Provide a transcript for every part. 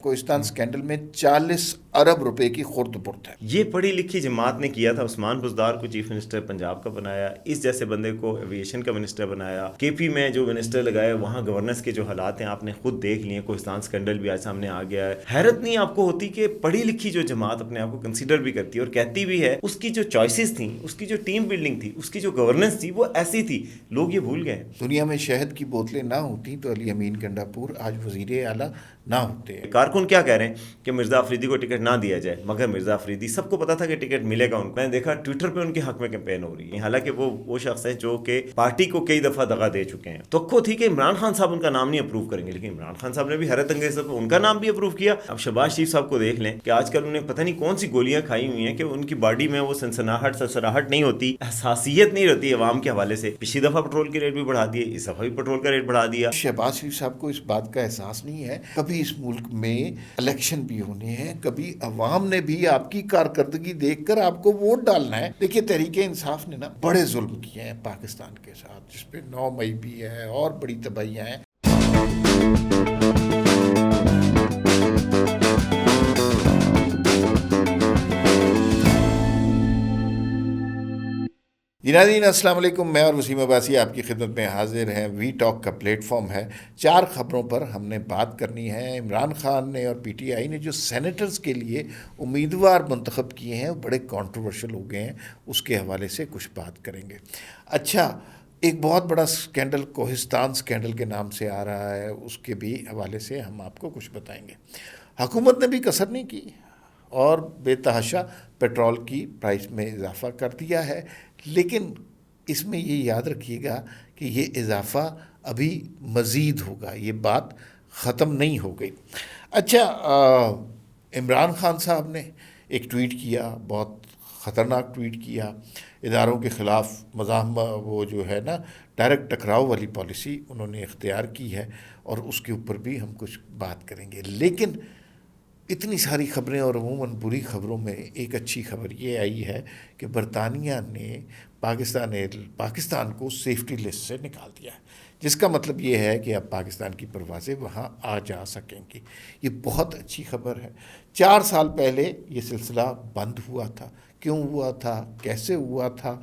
Kohistan scandal میں 40 ارب روپے کی خورد برد ہے۔ یہ پڑھی لکھی جماعت نے کیا تھا، عثمان بزدار کو چیف منسٹر پنجاب کا بنایا، اس جیسے بندے کو ایویشن کا منسٹر بنایا، کے پی میں جو منسٹر لگائے وہاں گورننس کے جو حالات ہیں آپ نے خود دیکھ لیے، کوہستان سکینڈل بھی آج سامنے آ گیا ہے۔ حیرت نہیں آپ کو ہوتی کہ پڑھی لکھی جو جماعت اپنے آپ کو کنسیڈر بھی کرتی ہے اور کہتی بھی ہے، اس کی جو چوائسیز تھیں، اس کی جو ٹیم بلڈنگ تھی، اس کی جو گورننس تھی وہ ایسی تھی، لوگ یہ بھول گئے۔ دنیا میں شہد کی بوتلیں نہ ہوتی تو علی امین گنڈاپور آج وزیر اعلیٰ نہ ہوتے۔ کارکن کیا کہہ رہے ہیں کہ مرزا افریدی کو ٹکٹ نہ دیا جائے، مگر مرزا افریدی سب کو پتا تھا کہ ٹکٹ ملے گا ان کو۔ میں نے دیکھا ٹویٹر پہ ان کے حق میں کیمپین ہو رہی ہے، حالانکہ وہ شخص ہیں جو کہ پارٹی کو کئی دفعہ دغا دے چکے ہیں۔ توقع تھی کہ عمران خان صاحب ان کا نام نہیں اپروو کریں گے، لیکن عمران خان صاحب نے بھی حیرت انگیز ان کا نام بھی اپروو کیا۔ اب شہباز شریف صاحب کو دیکھ لیں کہ آج کل انہیں پتہ نہیں کون سی گولیاں کھائی ہوئی ہیں کہ ان کی باڈی میں وہ سنسناہٹ نہیں ہوتی، احساسیت نہیں رہتی عوام کے حوالے سے۔ پچھلی دفعہ پیٹرول کے ریٹ بھی بڑھا دیے، اس دفعہ بھی پیٹرول کا ریٹ بڑھا دیا۔ شہباز شریف صاحب کو اس بات کا احساس نہیں ہے، کبھی اس ملک میں الیکشن بھی ہونے ہیں، کبھی عوام نے بھی آپ کی کارکردگی دیکھ کر آپ کو ووٹ ڈالنا ہے۔ دیکھیے تحریک انصاف نے بڑے ظلم کیے ہیں پاکستان کے ساتھ، جس پہ 9 مئی بھی ہے اور بڑی تباہیاں ہیں۔ ناظرین السلام علیکم، میں اور وسیم عباسی آپ کی خدمت میں حاضر ہیں۔ وی ٹاک کا پلیٹ فارم ہے، 4 خبروں پر ہم نے بات کرنی ہے۔ عمران خان نے اور پی ٹی آئی نے جو سینیٹرز کے لیے امیدوار منتخب کیے ہیں وہ بڑے کنٹروورشل ہو گئے ہیں، اس کے حوالے سے کچھ بات کریں گے۔ اچھا، ایک بہت بڑا سکینڈل کوہستان سکینڈل کے نام سے آ رہا ہے، اس کے بھی حوالے سے ہم آپ کو کچھ بتائیں گے۔ حکومت نے بھی کسر نہیں کی اور بے تحاشا پیٹرول کی پرائس میں اضافہ کر دیا ہے، لیکن اس میں یہ یاد رکھیے گا کہ یہ اضافہ ابھی مزید ہوگا، یہ بات ختم نہیں ہو گئی۔ اچھا، عمران خان صاحب نے ایک ٹویٹ کیا، بہت خطرناک ٹویٹ کیا، اداروں کے خلاف مزاحمہ، وہ جو ہے نا ڈائریکٹ ٹکراؤ والی پالیسی انہوں نے اختیار کی ہے، اور اس کے اوپر بھی ہم کچھ بات کریں گے۔ لیکن اتنی ساری خبریں اور عموماً بری خبروں میں ایک اچھی خبر یہ آئی ہے کہ برطانیہ نے پاکستان کو سیفٹی لسٹ سے نکال دیا ہے، جس کا مطلب یہ ہے کہ اب پاکستان کی پروازیں وہاں آ جا سکیں گی۔ یہ بہت اچھی خبر ہے۔ 4 سال پہلے یہ سلسلہ بند ہوا تھا، کیوں ہوا تھا، کیسے ہوا تھا،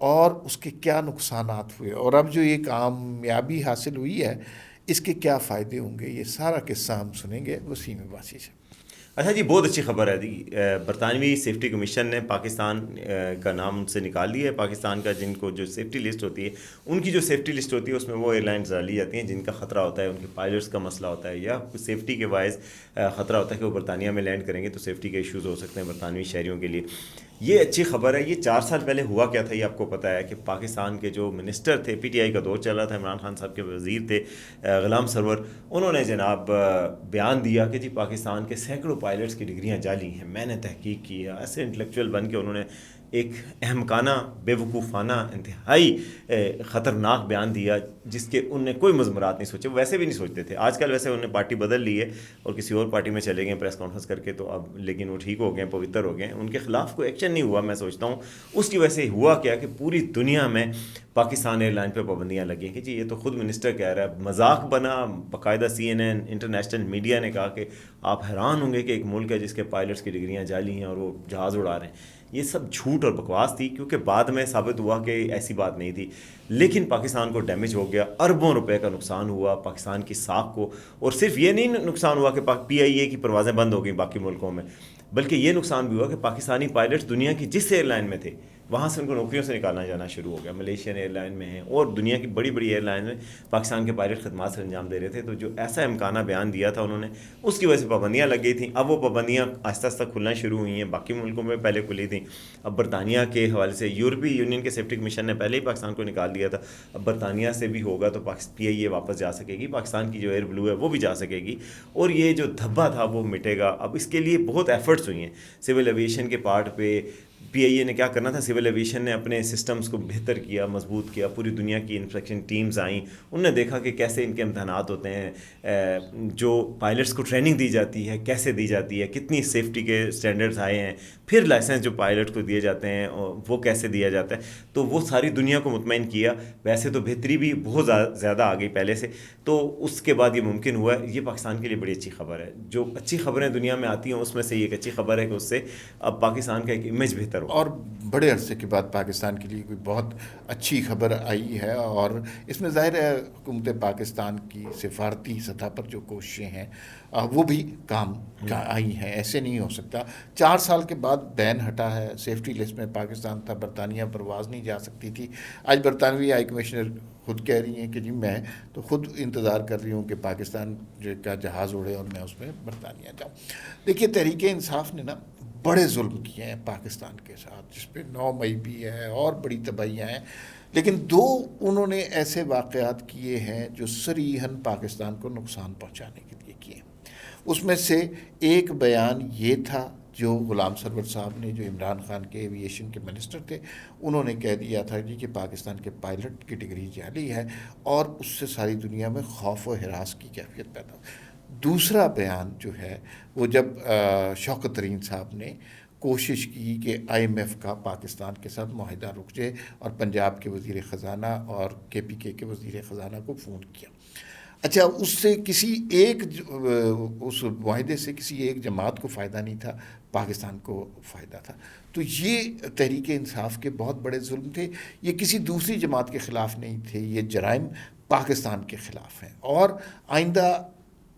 اور اس کے کیا نقصانات ہوئے، اور اب جو یہ کامیابی حاصل ہوئی ہے اس کے کیا فائدے ہوں گے، یہ سارا قصہ ہم سنیں گے وسیم عباسی سے۔ اچھا جی، بہت اچھی خبر ہے جی۔ برطانوی سیفٹی کمیشن نے پاکستان کا نام سے نکال دیا ہے۔ پاکستان کا جن کو جو سیفٹی لسٹ ہوتی ہے، ان کی جو سیفٹی لسٹ ہوتی ہے اس میں وہ ایئر لائنز لی جاتی ہیں جن کا خطرہ ہوتا ہے، ان کے پائلٹس کا مسئلہ ہوتا ہے یا سیفٹی کے باعث خطرہ ہوتا ہے کہ وہ برطانیہ میں لینڈ کریں گے تو سیفٹی کے ایشوز ہو سکتے ہیں برطانوی شہریوں کے لیے۔ یہ اچھی خبر ہے۔ یہ 4 سال پہلے ہوا کیا تھا یہ آپ کو پتہ ہے کہ پاکستان کے جو منسٹر تھے، پی ٹی آئی کا دور چل رہا تھا، عمران خان صاحب کے وزیر تھے غلام سرور، انہوں نے جناب بیان دیا کہ جی پاکستان کے سینکڑوں پائلٹس کی ڈگریاں جعلی ہیں۔ میں نے تحقیق کی ہے، ایسے انٹلیکچوئل بن کے انہوں نے ایک احمقانہ، بے وقوفانہ، انتہائی خطرناک بیان دیا جس کے ان نے کوئی مضمرات نہیں سوچے، وہ ویسے بھی نہیں سوچتے تھے۔ آج کل ویسے انہوں نے پارٹی بدل لی ہے اور کسی اور پارٹی میں چلے گئے پریس کانفرنس کر کے، تو اب لیکن وہ ٹھیک ہو گئے، پوتر ہو گئے، ان کے خلاف کوئی ایکشن نہیں ہوا۔ میں سوچتا ہوں اس کی وجہ سے ہوا کیا کہ پوری دنیا میں پاکستان ایئر لائن پہ پابندیاں لگیں کہ جی یہ تو خود منسٹر کہہ رہا ہے، مذاق بنا۔ باقاعدہ CNN انٹرنیشنل میڈیا نے کہا کہ آپ حیران ہوں گے کہ ایک ملک ہے جس کے پائلٹس کی ڈگریاں جعلی ہیں اور وہ جہاز اڑا رہے ہیں۔ یہ سب جھوٹ اور بکواس تھی، کیونکہ بعد میں ثابت ہوا کہ ایسی بات نہیں تھی، لیکن پاکستان کو ڈیمیج ہو گیا، اربوں روپے کا نقصان ہوا پاکستان کی ساکھ کو۔ اور صرف یہ نہیں نقصان ہوا کہ PIA کی پروازیں بند ہو گئیں باقی ملکوں میں، بلکہ یہ نقصان بھی ہوا کہ پاکستانی پائلٹس دنیا کی جس ایئر لائن میں تھے وہاں سے ان کو نوکریوں سے نکالنا جانا شروع ہو گیا۔ ملیشین ایئر لائن میں ہیں اور دنیا کی بڑی بڑی ایئر لائن میں پاکستان کے پائلٹ خدمات سے انجام دے رہے تھے۔ تو جو ایسا امکانہ بیان دیا تھا انہوں نے، اس کی وجہ سے پابندیاں لگ گئی تھیں۔ اب وہ پابندیاں آہستہ آہستہ کھلنا شروع ہوئی ہیں، باقی ملکوں میں پہلے کھلی تھیں۔ اب برطانیہ کے حوالے سے یورپی یونین کے سیفٹی کمیشن نے پہلے ہی پاکستان کو نکال دیا تھا، اب برطانیہ سے بھی ہوگا تو PIA واپس جا سکے گی، پاکستان کی جو ایئر بلو ہے وہ بھی جا سکے گی، اور یہ جو دھبا تھا وہ مٹے گا۔ اب اس کے لیے بہت ایفرٹس ہوئی ہیں سول ایویشن کے پارٹ پہ، پی آئی اے نے کیا کرنا تھا، سول ایویشن نے اپنے سسٹمز کو بہتر کیا، مضبوط کیا، پوری دنیا کی انسپیکشن ٹیمز آئیں، انہوں نے دیکھا کہ کیسے ان کے امتحانات ہوتے ہیں، جو پائلٹس کو ٹریننگ دی جاتی ہے کیسے دی جاتی ہے، کتنی سیفٹی کے اسٹینڈرڈز آئے ہیں، پھر لائسنس جو پائلٹ کو دیے جاتے ہیں وہ کیسے دیا جاتا ہے، تو وہ ساری دنیا کو مطمئن کیا. ویسے تو بہتری بھی بہت زیادہ آ گئی پہلے سے، تو اس کے بعد یہ ممکن ہوا ہے. یہ پاکستان کے لیے بڑی اچھی خبر ہے. جو اچھی خبریں دنیا میں آتی ہیں اس میں سے یہ ایک اچھی خبر ہے کہ اس سے اب پاکستان کا ایک امیج بہتر ہو. اور بڑے عرصے کے بعد پاکستان کے لیے کوئی بہت اچھی خبر آئی ہے، اور اس میں ظاہر ہے حکومت پاکستان کی سفارتی سطح پر جو کوششیں ہیں وہ بھی کام کا آئی ہیں. ایسے نہیں ہو سکتا. 4 سال کے بعد بین ہٹا ہے، سیفٹی لسٹ میں پاکستان تھا، برطانیہ پرواز نہیں جا سکتی تھی. آج برطانوی ہائی کمشنر خود کہہ رہی ہیں کہ جی میں تو خود انتظار کر رہی ہوں کہ پاکستان کا جہاز اڑے اور میں اس میں برطانیہ جاؤں. دیکھیے تحریک انصاف نے نا بڑے ظلم کیے ہیں پاکستان کے ساتھ، جس پہ 9 مئی بھی ہے اور بڑی تباہیاں ہیں، لیکن 2 انہوں نے ایسے واقعات کیے ہیں جو صریحاً پاکستان کو نقصان پہنچانے کے لیے کیے. اس میں سے ایک بیان یہ تھا جو غلام سرور صاحب نے، جو عمران خان کے ایویشن کے منسٹر تھے، انہوں نے کہہ دیا تھا جی کہ پاکستان کے پائلٹ کی ڈگری جعلی ہے، اور اس سے ساری دنیا میں خوف و ہراس کی کیفیت پیدا ہو. دوسرا بیان جو ہے وہ جب شوکت ترین صاحب نے کوشش کی کہ آئی ایم ایف کا پاکستان کے ساتھ معاہدہ رک جائے، اور پنجاب کے وزیر خزانہ اور کے پی کے وزیر خزانہ کو فون کیا. اچھا، اس سے کسی ایک اس معاہدے سے کسی ایک جماعت کو فائدہ نہیں تھا، پاکستان کو فائدہ تھا. تو یہ تحریک انصاف کے بہت بڑے ظلم تھے. یہ کسی دوسری جماعت کے خلاف نہیں تھے، یہ جرائم پاکستان کے خلاف ہیں، اور آئندہ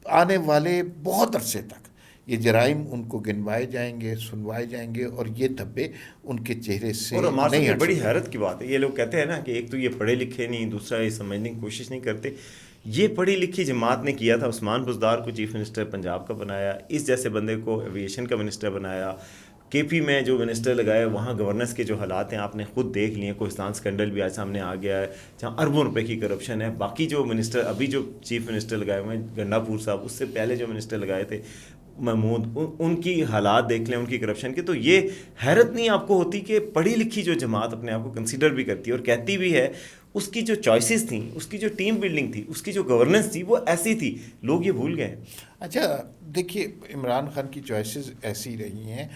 آنے والے بہت عرصے تک یہ جرائم ان کو گنوائے جائیں گے، سنوائے جائیں گے، اور یہ دھبے ان کے چہرے سے اور ہمارے نہیں لیے ہٹ بڑی سکتے. حیرت کی بات ہے، یہ لوگ کہتے ہیں نا کہ ایک تو یہ پڑھے لکھے نہیں، دوسرا یہ سمجھنے کی کوشش نہیں کرتے. یہ پڑھی لکھی جماعت نے کیا تھا. عثمان بزدار کو چیف منسٹر پنجاب کا بنایا، اس جیسے بندے کو ایویشن کا منسٹر بنایا. کے پی میں جو منسٹر لگائے وہاں گورننس کے جو حالات ہیں آپ نے خود دیکھ لیے. کوہستان اسکینڈل بھی آج سامنے آ گیا ہے جہاں اربوں روپے کی کرپشن ہے. باقی جو منسٹر ابھی جو چیف منسٹر لگائے ہوئے ہیں، گنڈا پور صاحب، اس سے پہلے جو منسٹر لگائے تھے محمود، ان کی حالات دیکھ لیں ان کی کرپشن کے. تو یہ حیرت نہیں آپ کو ہوتی کہ پڑھی لکھی جو جماعت اپنے آپ کو کنسیڈر بھی کرتی ہے اور کہتی بھی ہے، اس کی جو چوائسیز تھیں، اس کی جو ٹیم بلڈنگ تھی، اس کی جو گورننس تھی، وہ ایسی تھی. لوگ یہ بھول گئے. اچھا دیکھیے، عمران خان کی چوائسیز ایسی رہی ہیں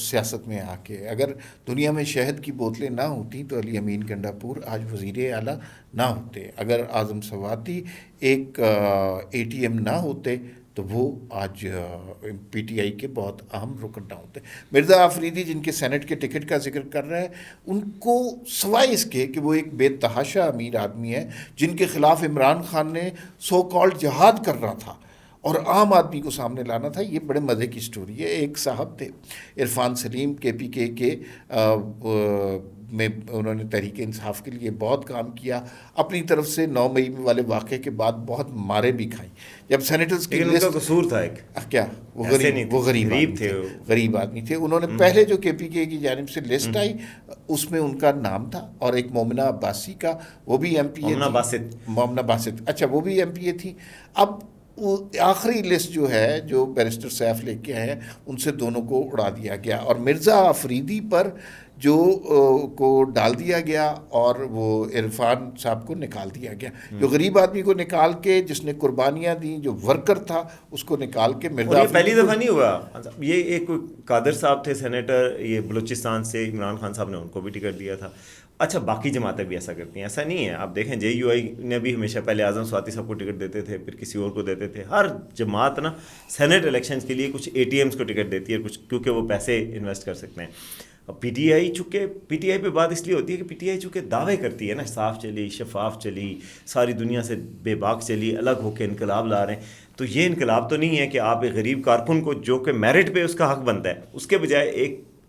سیاست میں آ کے. اگر دنیا میں شہد کی بوتلیں نہ ہوتی تو علی امین گنڈا پور آج وزیر اعلیٰ نہ ہوتے. اگر اعظم سواتی ایک اے ٹی ایم نہ ہوتے تو وہ آج پی ٹی آئی کے بہت اہم رکن نہ ہوتے. مرزا آفریدی جن کے سینٹ کے ٹکٹ کا ذکر کر رہا ہے، ان کو سوائے اس کے کہ وہ ایک بے تحاشا امیر آدمی ہے جن کے خلاف عمران خان نے سو کالڈ جہاد کرنا تھا اور عام آدمی کو سامنے لانا تھا. یہ بڑے مزے کی سٹوری ہے. ایک صاحب تھے عرفان سلیم، کے پی کے میں انہوں نے تحریک انصاف کے لیے بہت کام کیا. اپنی طرف سے 9 مئی والے واقعے کے بعد بہت مارے بھی کھائیں. جب سینیٹرز کی لیکن ان کا قصور تھا ایک کیا، وہ غریب تھے، غریب آدمی تھے. انہوں نے پہلے جو کے پی کے کی جانب سے لسٹ آئی اس میں ان کا نام تھا، اور ایک مومنہ عباسی کا، وہ بھی ایم پی اے، مومنہ باسط، اچھا وہ بھی ایم پی اے تھی. اب وہ آخری لسٹ جو ہے جو بیرسٹر سیف لے کے آئے ہیں، ان سے دونوں کو اڑا دیا گیا، اور مرزا آفریدی پر جو کو ڈال دیا گیا اور وہ عرفان صاحب کو نکال دیا گیا. جو غریب آدمی کو نکال کے، جس نے قربانیاں دیں، جو ورکر تھا، اس کو نکال کے مرزا اور یہ پہلی دفعہ نہیں ہوا. یہ ایک قادر صاحب تھے سینیٹر، یہ بلوچستان سے، عمران خان صاحب نے ان کو بھی ٹکٹ دیا تھا. اچھا باقی جماعتیں بھی ایسا کرتی ہیں، ایسا نہیں ہے. آپ دیکھیں جے یو آئی نے بھی ہمیشہ پہلے اعظم سواتی صاحب کو ٹکٹ دیتے تھے، پھر کسی اور کو دیتے تھے. ہر جماعت نا سینیٹ الیکشنز کے لیے کچھ اے ٹی ایمز کو ٹکٹ دیتی ہے، کچھ کیونکہ وہ پیسے انویسٹ کر سکتے ہیں. اب پی ٹی آئی پہ بات اس لیے ہوتی ہے کہ پی ٹی آئی چونکہ دعوے کرتی ہے نا، صاف چلی، شفاف چلی، ساری دنیا سے بے باک چلی، الگ ہو کے انقلاب لا رہے ہیں. تو یہ انقلاب تو نہیں ہے کہ آپ ایک غریب کارکن کو جو کہ میرٹ پہ اس کا حق بنتا ہے، اس کے بجائے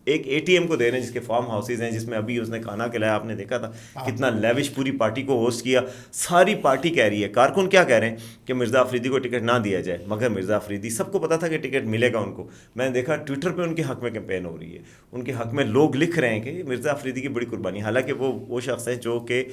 ایک اے ٹی ایم کو دے رہے ہیں جس کے فارم ہاؤسز ہیں، جس میں ابھی اس نے کھانا کھلایا. آپ نے دیکھا تھا کتنا لیوش پوری پارٹی کو ہوسٹ کیا. ساری پارٹی کہہ رہی ہے، کارکن کیا کہہ رہے ہیں کہ مرزا آفریدی کو ٹکٹ نہ دیا جائے، مگر مرزا آفریدی سب کو پتا تھا کہ ٹکٹ ملے گا ان کو. میں نے دیکھا ٹویٹر پہ ان کے حق میں کیمپین ہو رہی ہے، ان کے حق میں لوگ لکھ رہے ہیں کہ مرزا آفریدی کی بڑی قربانی. حالانکہ وہ شخص ہیں جو کہ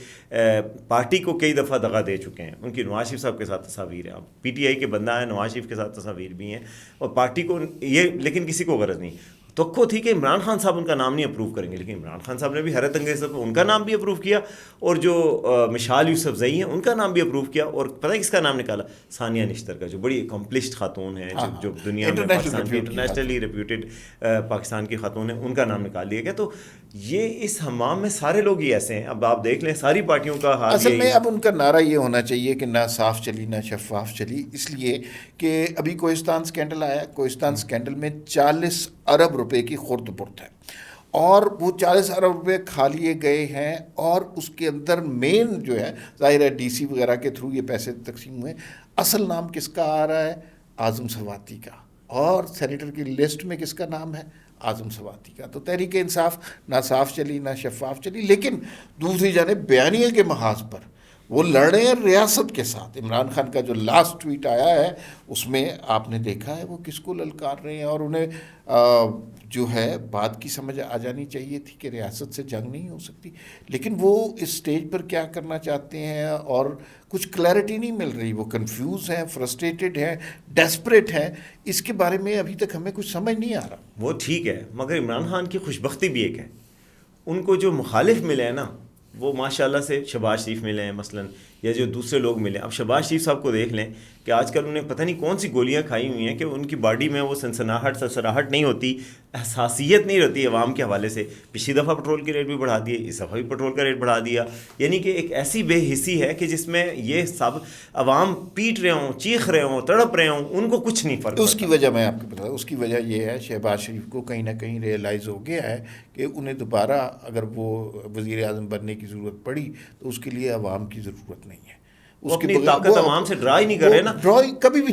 پارٹی کو کئی دفعہ دغا دے چکے ہیں. ان کی نواز شریف صاحب کے ساتھ تصاویر ہیں، پی ٹی آئی کے بندہ ہیں، نواز شریف کے ساتھ تصاویر بھی ہیں، اور پارٹی کو یہ، لیکن کسی کو غرض نہیں. توقع تھی کہ عمران خان صاحب ان کا نام نہیں اپروو کریں گے، لیکن عمران خان صاحب نے بھی حیرت انگیز ان کا نام بھی اپروو کیا، اور جو مشال یوسفزئی ہیں ان کا نام بھی اپروو کیا، اور پتہ ہے کس کا نام نکالا؟ ثانیہ نشتر کا، جو بڑی اکمپلشڈ خاتون ہیں، جو دنیا میں پاکستان کی انٹرنیشنلی ریپیوٹیڈ پاکستان کی خاتون ہیں، ان کا نام نکال دیا گیا. تو یہ اس حمام میں سارے لوگ ہی ایسے ہیں. اب آپ دیکھ لیں ساری پارٹیوں کا حال اصل میں اب ان کا نعرہ یہ ہونا چاہیے کہ نہ صاف چلی نہ شفاف چلی، اس لیے کہ ابھی کوہستان سکینڈل آیا. کوہستان سکینڈل میں 40 ارب روپے کی خورد برد ہے، اور وہ 40 ارب روپے کھا لیے گئے ہیں، اور اس کے اندر مین جو ہے ظاہر ہے ڈی سی وغیرہ کے تھرو یہ پیسے تقسیم ہوئے. اصل نام کس کا آ رہا ہے؟ اعظم سواتی کا. اور سینیٹر کی لسٹ میں کس کا نام ہے؟ اعظم سواتی کا. تو تحریک انصاف نہ صاف چلی نہ شفاف چلی. لیکن دوسری جانب بیانیے کے محاذ پر وہ لڑ رہے ہیں ریاست کے ساتھ. عمران خان کا جو لاسٹ ٹویٹ آیا ہے اس میں آپ نے دیکھا ہے وہ کس کو للکار رہے ہیں، اور انہیں جو ہے بات کی سمجھ آ جانی چاہیے تھی کہ ریاست سے جنگ نہیں ہو سکتی، لیکن وہ اس سٹیج پر کیا کرنا چاہتے ہیں اور کچھ کلیئرٹی نہیں مل رہی. وہ کنفیوز ہیں، فرسٹریٹڈ ہیں، ڈیسپریٹ ہیں. اس کے بارے میں ابھی تک ہمیں کچھ سمجھ نہیں آ رہا. وہ ٹھیک ہے، مگر عمران خان کی خوش بختی بھی ایک ہے، ان کو جو مخالف ملے ہیں نا وہ ماشاء اللہ سے شہباز شریف ملے ہیں مثلاً، یا جو دوسرے لوگ ملے. اب شہباز شریف صاحب کو دیکھ لیں کہ آج کل انہیں پتہ نہیں کون سی گولیاں کھائی ہوئی ہیں کہ ان کی باڈی میں وہ سنسناہٹ نہیں ہوتی، حساسیت نہیں رہتی عوام کے حوالے سے. پچھلی دفعہ پٹرول کے ریٹ بھی بڑھا دیے، اس دفعہ بھی پٹرول کا ریٹ بڑھا دیا. یعنی کہ ایک ایسی بے حسی ہے کہ جس میں یہ سب عوام پیٹ رہے ہوں، چیخ رہے ہوں، تڑپ رہے ہوں، ان کو کچھ نہیں فرق. اس کی وجہ میں آپ کو بتا دوں، اس کی وجہ یہ ہے شہباز شریف کو کہیں نہ کہیں ریئلائز ہو گیا ہے کہ انہیں دوبارہ اگر وہ وزیر اعظم بننے کی ضرورت پڑی تو اس کے لیے عوام کی ضرورت نہیں ہے. وہ اپنی طاقت عوام سے ڈرا ہی نہیں کر رہے نا، ڈرا کبھی بھی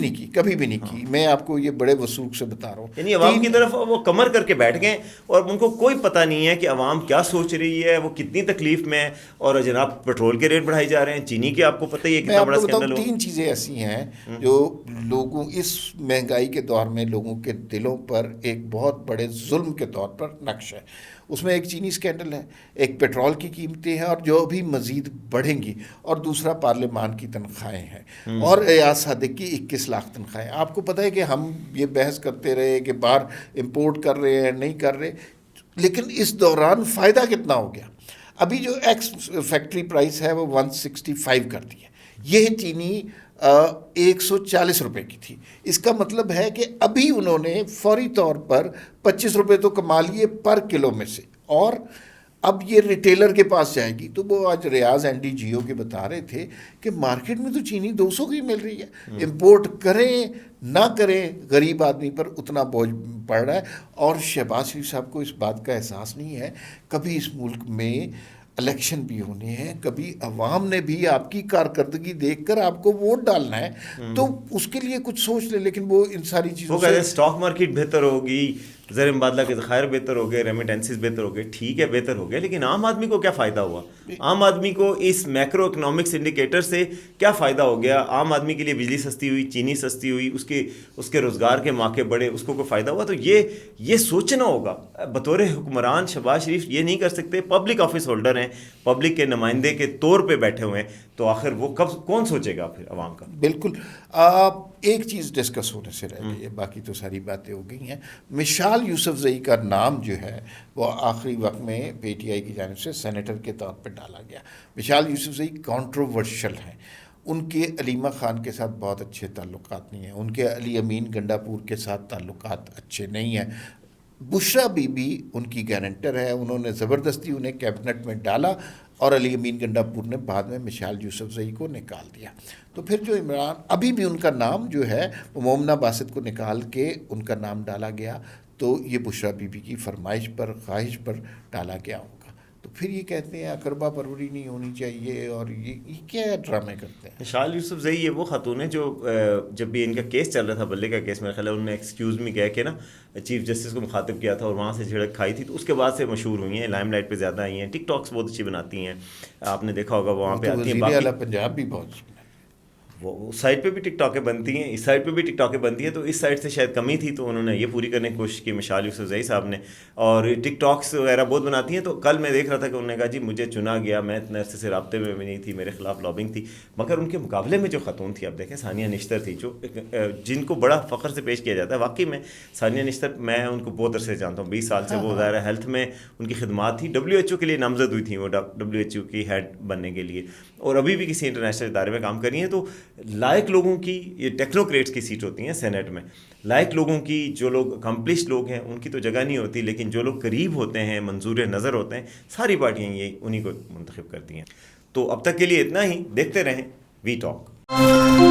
نہیں کی. میں آپ کو یہ بڑے وثوق سے بتا رہا ہوں. یعنی عوام کی طرف وہ کمر کر کے بیٹھ گئے، اور ان کو کوئی پتہ نہیں ہے کہ عوام کیا سوچ رہی ہے، وہ کتنی تکلیف میں ہے. اور جناب پٹرول کے ریٹ بڑھائے جا رہے ہیں، چینی کے آپ کو پتہ ہی ہے کتنا بڑا اسکینڈل ہو. 3 چیزیں ایسی ہیں جو لوگوں اس مہنگائی کے دور میں لوگوں کے دلوں پر ایک بہت بڑے ظلم کے طور پر نقش ہے. اس میں ایک چینی اسکینڈل ہے، ایک پیٹرول کی قیمتیں ہیں اور جو بھی مزید بڑھیں گی، اور دوسرا پارلیمان کی تنخواہیں ہیں، اور ایاز صادق کی 21 لاکھ تنخواہیں. آپ کو پتہ ہے کہ ہم یہ بحث کرتے رہے کہ باہر امپورٹ کر رہے ہیں نہیں کر رہے، لیکن اس دوران فائدہ کتنا ہو گیا. ابھی جو ایکس فیکٹری پرائس ہے وہ 165 کر دی ہے. یہ چینی 140 روپے کی تھی. اس کا مطلب ہے کہ ابھی انہوں نے فوری طور پر 25 روپے تو کما لیے پر کلو میں سے، اور اب یہ ریٹیلر کے پاس جائے گی. تو وہ آج ریاض این ڈی جیو کے بتا رہے تھے کہ مارکیٹ میں تو چینی 200 کی مل رہی ہے. امپورٹ کریں نہ کریں غریب آدمی پر اتنا بوجھ پڑ رہا ہے. اور شہباز شریف صاحب کو اس بات کا احساس نہیں ہے. کبھی اس ملک میں الیکشن بھی ہونے ہیں، کبھی عوام نے بھی آپ کی کارکردگی دیکھ کر آپ کو ووٹ ڈالنا ہے، تو اس کے لیے کچھ سوچ لے. لیکن وہ ان ساری چیزوں سے اسٹاک مارکیٹ بہتر ہوگی، زر مبادلہ کے ذخائر بہتر ہو گئے، ریمیٹنسز بہتر ہو گئے، ٹھیک ہے بہتر ہو گئے، لیکن عام آدمی کو کیا فائدہ ہوا؟ عام آدمی کو اس میکرو اکنامکس انڈیکیٹر سے کیا فائدہ ہو گیا؟ عام آدمی کے لیے بجلی سستی ہوئی، چینی سستی ہوئی، اس کے روزگار کے موقع بڑھے، اس کو کوئی فائدہ ہوا؟ تو یہ سوچنا ہوگا. بطور حکمران شہباز شریف یہ نہیں کر سکتے. پبلک آفس ہولڈر ہیں، پبلک کے نمائندے کے طور پہ بیٹھے ہوئے ہیں، تو آخر وہ کون سوچے گا پھر عوام کا؟ بالکل. ایک چیز ڈسکس ہونے سے رہ گئی ہے، باقی تو ساری باتیں ہو گئی ہیں. مشال یوسفزئی کا نام جو ہے وہ آخری وقت میں پی ٹی آئی کی جانب سے سینیٹر کے طور پہ ڈالا گیا. مشال یوسفزئی کانٹروورشل ہیں. ان کے علیمہ خان کے ساتھ بہت اچھے تعلقات نہیں ہیں، ان کے علی امین گنڈا پور کے ساتھ تعلقات اچھے نہیں ہیں. بشرا بی بی ان کی گارنٹر ہے، انہوں نے زبردستی انہیں کیبنٹ میں ڈالا، اور علی امین گنڈا پور نے بعد میں مشال یوسفزئی کو نکال دیا. تو پھر جو عمران، ابھی بھی ان کا نام جو ہے وہ مومنہ باسط کو نکال کے ان کا نام ڈالا گیا، تو یہ بشرا بی بی کی فرمائش پر، خواہش پر ڈالا گیا ہوگا. تو پھر یہ کہتے ہیں اقربا پروری نہیں ہونی چاہیے، اور یہ کیا ڈرامے کرتے ہیں. مشال یوسفزئی یہ وہ خاتون ہے جو جب بھی ان کا کیس چل رہا تھا بلے کا کیس، میرا خیال ہے انہوں نے ایکسکیوز می کہہ کے نا چیف جسٹس کو مخاطب کیا تھا، اور وہاں سے جھڑک کھائی تھی. تو اس کے بعد سے مشہور ہوئی ہیں، لائم لائٹ پہ زیادہ آئی ہیں. ٹک ٹاکس بہت اچھی بناتی ہیں، آپ نے دیکھا ہوگا وہاں پہ آتی ہیں. وزیر اعلیٰ پنجاب بھی بہت وہ اس سائڈ پہ بھی ٹک ٹاکیں بنتی ہیں، اس سائڈ پہ بھی ٹک ٹاکیں بنتی ہیں، تو اس سائڈ سے شاید کمی تھی تو انہوں نے یہ پوری کرنے کی کوشش کی مشال یوسف زئی صاحب نے، اور ٹک ٹاکس وغیرہ بہت بناتی ہیں. تو کل میں دیکھ رہا تھا کہ انہوں نے کہا جی مجھے چنا گیا، میں اتنے عرصے سے رابطے میں بھی نہیں تھی، میرے خلاف لابنگ تھی، مگر ان کے مقابلے میں جو خاتون تھی آپ دیکھیں ثانیہ نشتر تھی، جو جن کو بڑا فخر سے پیش کیا جاتا ہے. واقعی میں ثانیہ نشتر میں ان کو بہت عرصے سے جانتا ہوں، 20 سال سے وہ ظاہر ہے ہیلتھ میں ان کی خدمات تھی. WHO کے لیے نامزد ہوئی تھیں وہ، WHO کی ہیڈ بننے کے لیے، اور ابھی بھی کسی انٹرنیشنل ادارے میں کام کر رہی ہیں. تو لائق لوگوں کی، یہ ٹیکنوکریٹس کی سیٹ ہوتی ہیں سینیٹ میں، لائق لوگوں کی، جو لوگ اکمپلشڈ لوگ ہیں ان کی تو جگہ نہیں ہوتی، لیکن جو لوگ قریب ہوتے ہیں، منظور نظر ہوتے ہیں، ساری پارٹیاں یہ انہی کو منتخب کرتی ہیں. تو اب تک کے لیے اتنا ہی، دیکھتے رہیں وی ٹاک.